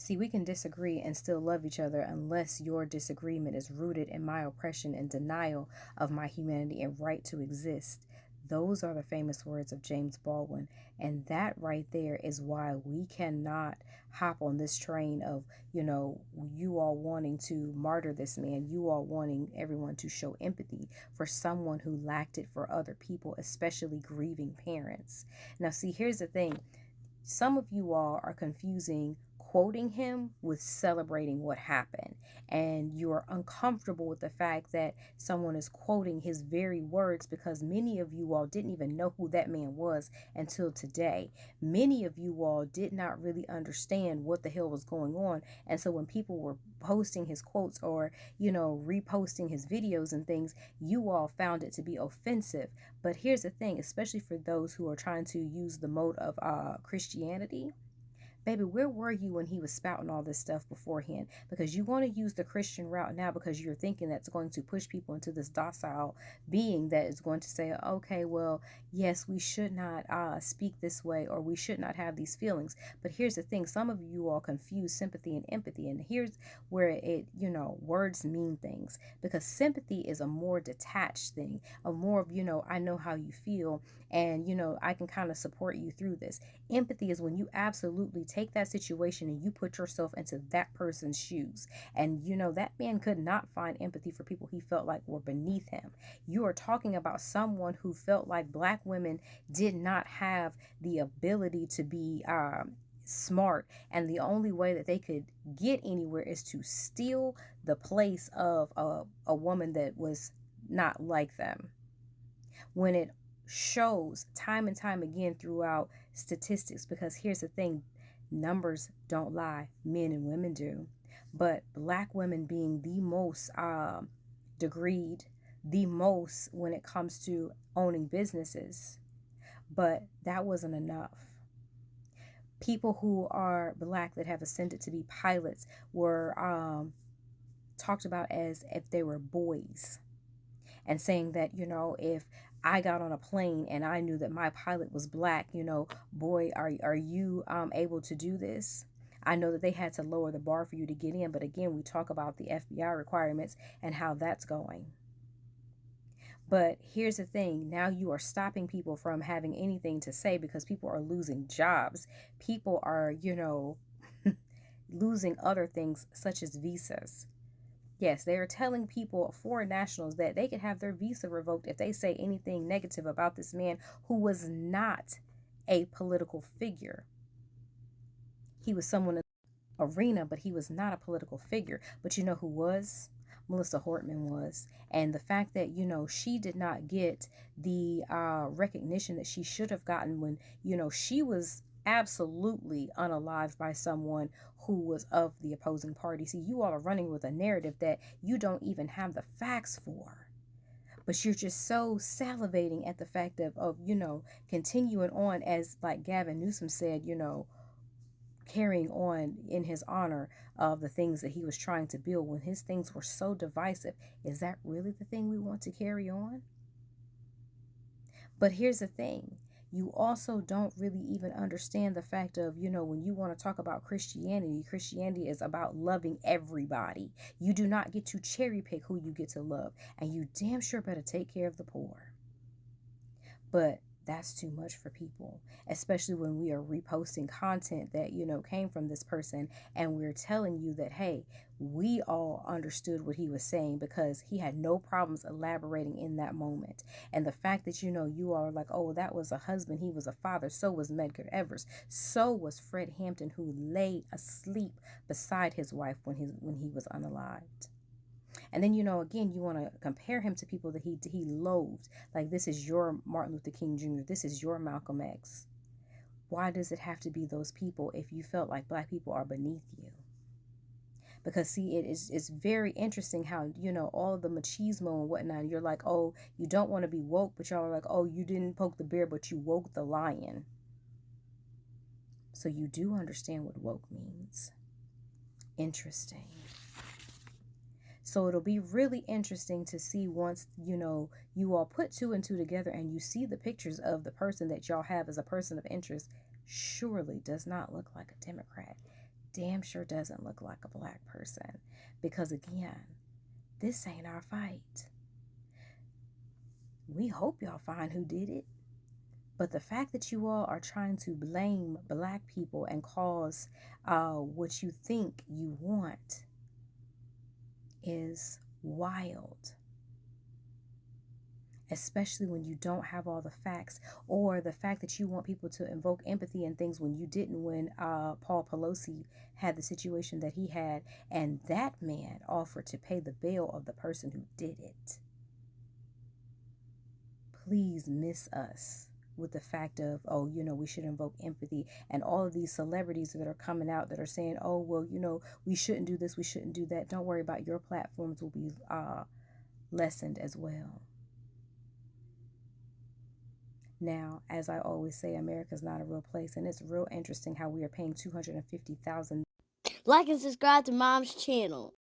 See, we can disagree and still love each other unless your disagreement is rooted in my oppression and denial of my humanity and right to exist. Those are the famous words of James Baldwin. And that right there is why we cannot hop on this train of, you all wanting to martyr this man, you all wanting everyone to show empathy for someone who lacked it for other people, especially grieving parents. Now, see, here's the thing. Some of you all are confusing quoting him with celebrating what happened. And you are uncomfortable with the fact that someone is quoting his very words because many of you all didn't even know who that man was until today. Many of you all did not really understand what the hell was going on. And so when people were posting his quotes or, reposting his videos and things, you all found it to be offensive. But here's the thing, especially for those who are trying to use the mode of Christianity. Baby, where were you when he was spouting all this stuff beforehand? Because you want to use the Christian route now because you're thinking that's going to push people into this docile being that is going to say, okay, well, yes, we should not speak this way or we should not have these feelings. But here's the thing. Some of you all confuse sympathy and empathy. And here's where words mean things. Because sympathy is a more detached thing, a more of, I know how you feel and, I can kind of support you through this. Empathy is when you absolutely take that situation and you put yourself into that person's shoes. And that man could not find empathy for people he felt like were beneath him. You are talking about someone who felt like black women did not have the ability to be smart, and the only way that they could get anywhere is to steal the place of a woman that was not like them. When it shows time and time again throughout statistics, because here's the thing, numbers don't lie, men and women do, but black women being the most degreed, the most when it comes to owning businesses. But that wasn't enough. People who are black that have ascended to be pilots were talked about as if they were boys, and saying that, if I got on a plane and I knew that my pilot was black, boy, are you able to do this? I know that they had to lower the bar for you to get in, but again, we talk about the FBI requirements and how that's going. But here's the thing, now you are stopping people from having anything to say because people are losing jobs. People are, losing other things such as visas. Yes, they are telling people, foreign nationals, that they could have their visa revoked if they say anything negative about this man who was not a political figure. He was someone in the arena, but he was not a political figure. But you know who was? Melissa Hortman was. And the fact that, she did not get the recognition that she should have gotten when, she was absolutely unalived by someone who was of the opposing party. See, you all are running with a narrative that you don't even have the facts for. But you're just so salivating at the fact of continuing on, as like Gavin Newsom said, carrying on in his honor of the things that he was trying to build when his things were so divisive. Is that really the thing we want to carry on? But here's the thing. You also don't really even understand the fact of, when you want to talk about Christianity, Christianity is about loving everybody. You do not get to cherry pick who you get to love. And you damn sure better take care of the poor. But that's too much for people, especially when we are reposting content that, came from this person and we're telling you that, hey, we all understood what he was saying because he had no problems elaborating in that moment. And the fact that, you are like, oh, that was a husband, he was a father, so was Medgar Evers, so was Fred Hampton, who lay asleep beside his wife when he was unalived. And then, again, you want to compare him to people that he loathed. Like, this is your Martin Luther King Jr., this is your Malcolm X. Why does it have to be those people if you felt like black people are beneath you? Because, see, it's very interesting how, all of the machismo and whatnot, you're like, oh, you don't want to be woke, but y'all are like, oh, you didn't poke the bear, but you woke the lion. So you do understand what woke means. Interesting. So it'll be really interesting to see once, you all put two and two together and you see the pictures of the person that y'all have as a person of interest surely does not look like a Democrat. damn sure doesn't look like a black person. Because again, this ain't our fight. We hope y'all find who did it. But the fact that you all are trying to blame black people and cause what you think you want is wild. Especially when you don't have all the facts, or the fact that you want people to invoke empathy and things when you didn't, when Paul Pelosi had the situation that he had, and that man offered to pay the bail of the person who did it. Please miss us with the fact of, oh, we should invoke empathy, and all of these celebrities that are coming out that are saying, oh, well, we shouldn't do this, we shouldn't do that. Don't worry about your platforms will be lessened as well. Now, as I always say, America's not a real place, and it's real interesting how we are paying $250,000. Like and subscribe to Mom's channel.